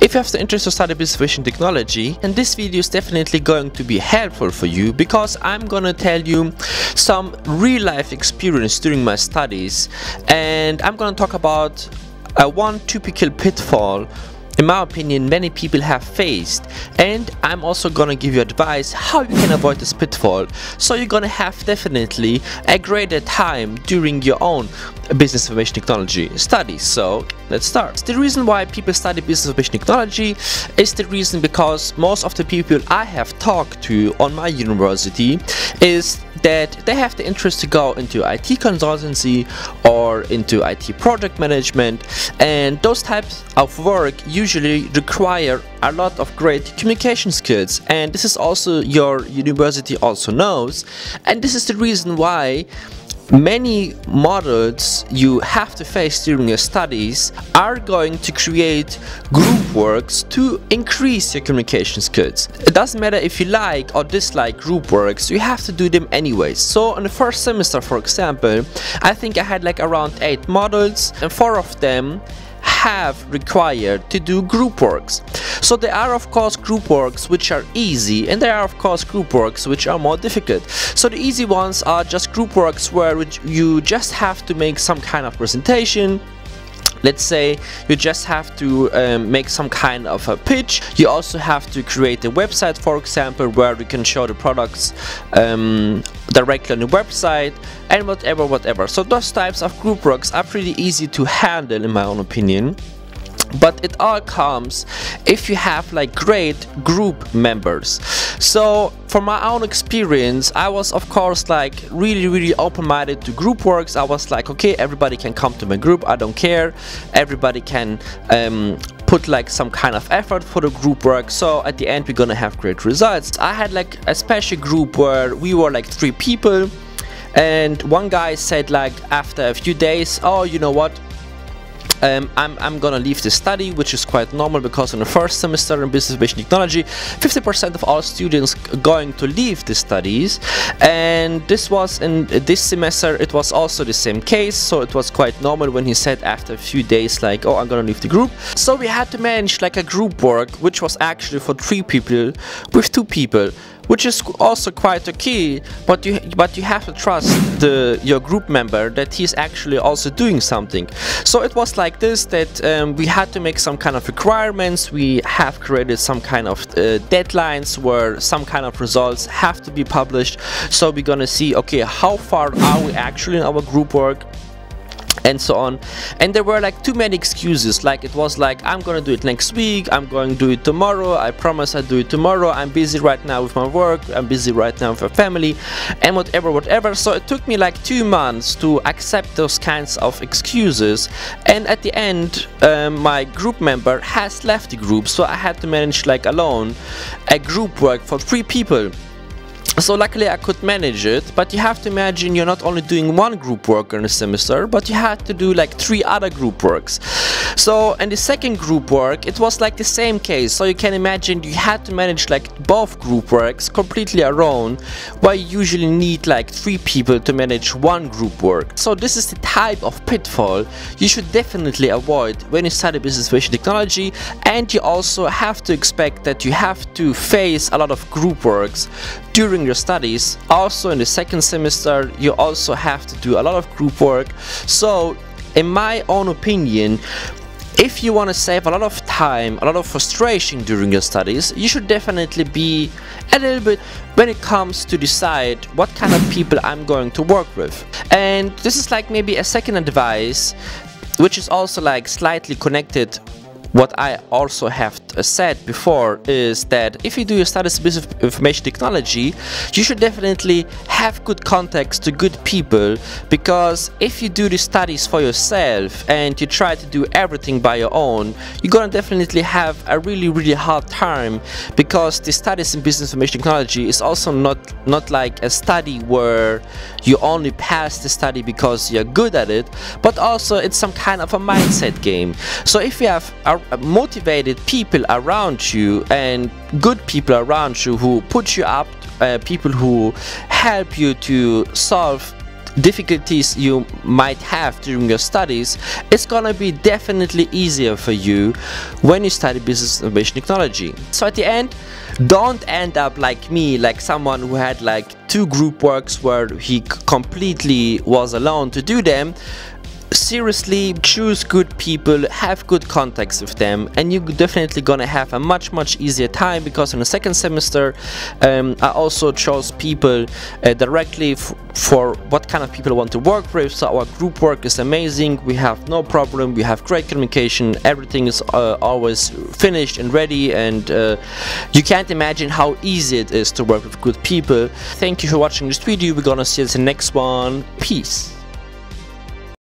If you have the interest to study business information technology, then this video is definitely going to be helpful for you, because I'm gonna tell you some real-life experience during my studies, and I'm gonna talk about one typical pitfall in my opinion many people have faced, and I'm also gonna give you advice how you can avoid this pitfall, so you're gonna have definitely a greater time during your own business information technology studies. So let's start. The reason why people study business information technology is the reason because most of the people I have talked to on my university is that they have the interest to go into IT consultancy or into IT project management, and those types of work usually require a lot of great communication skills, and this is also your university also knows, and this is the reason why many models you have to face during your studies are going to create group works to increase your communication skills. It doesn't matter if you like or dislike group works, you have to do them anyways. So in the first semester, for example, I think I had like around 8 models, and 4 of them have required to do group works. So there are of course group works which are easy, and there are of course group works which are more difficult. So the easy ones are just group works where you just have to make some kind of presentation. Let's say you just have to make some kind of a pitch. You also have to create a website, for example, where you can show the products directly on the website, and whatever. So those types of group works are pretty easy to handle in my own opinion. But it all comes if you have like great group members. So from my own experience, I was of course like really open-minded to group works. I was like, okay, everybody can come to my group, I don't care, everybody can put like some kind of effort for the group work, so at the end we're gonna have great results. I had like a special group where we were like 3 people, and one guy said like after a few days, oh, you know what, I'm gonna leave the study, which is quite normal because in the first semester in business information technology 50% of all students are going to leave the studies, and this was in this semester it was also the same case. So it was quite normal when he said after a few days like, oh, I'm gonna leave the group. So we had to manage like a group work which was actually for 3 people with 2 people, which is also quite okay, but you have to trust your group member that he's actually also doing something. So it was like this, that we had to make some kind of requirements. We have created some kind of deadlines where some kind of results have to be published. So we're gonna see, okay, how far are we actually in our group work, and so on. And there were like too many excuses, like it was like, I'm gonna do it next week, I'm going to do it tomorrow, I promise I'll do it tomorrow, I'm busy right now with my work, I'm busy right now with my family, and whatever. So it took me like 2 months to accept those kinds of excuses, and at the end my group member has left the group, so I had to manage like alone a group work for 3 people. So luckily I could manage it, but you have to imagine you're not only doing 1 group work in a semester, but you had to do like 3 other group works. So in the second group work it was like the same case, so you can imagine you had to manage like both group works completely alone, while you usually need like 3 people to manage 1 group work. So this is the type of pitfall you should definitely avoid when you study business information technology, and you also have to expect that you have to face a lot of group works during your studies. Also in the second semester you also have to do a lot of group work. So in my own opinion, if you want to save a lot of time, a lot of frustration during your studies, you should definitely be a little bit when it comes to decide what kind of people I'm going to work with. And this is like maybe a second advice, which is also like slightly connected. What I also have said before is that if you do your studies in business information technology, you should definitely have good contacts to good people, because if you do the studies for yourself and you try to do everything by your own, you're gonna definitely have a really hard time, because the studies in business information technology is also not like a study where you only pass the study because you're good at it, but also it's some kind of a mindset game. So if you have motivated people around you and good people around you who put you up, people who help you to solve difficulties you might have during your studies, it's gonna be definitely easier for you when you study business information technology. So at the end, don't end up like me, like someone who had like 2 group works where he completely was alone to do them. Seriously, choose good people, have good contacts with them, and you're definitely gonna have a much easier time, because in the second semester I also chose people directly for what kind of people I want to work with. So our group work is amazing, we have no problem, we have great communication, everything is always finished and ready, and you can't imagine how easy it is to work with good people. Thank you for watching this video, we're gonna see you in the next one. Peace.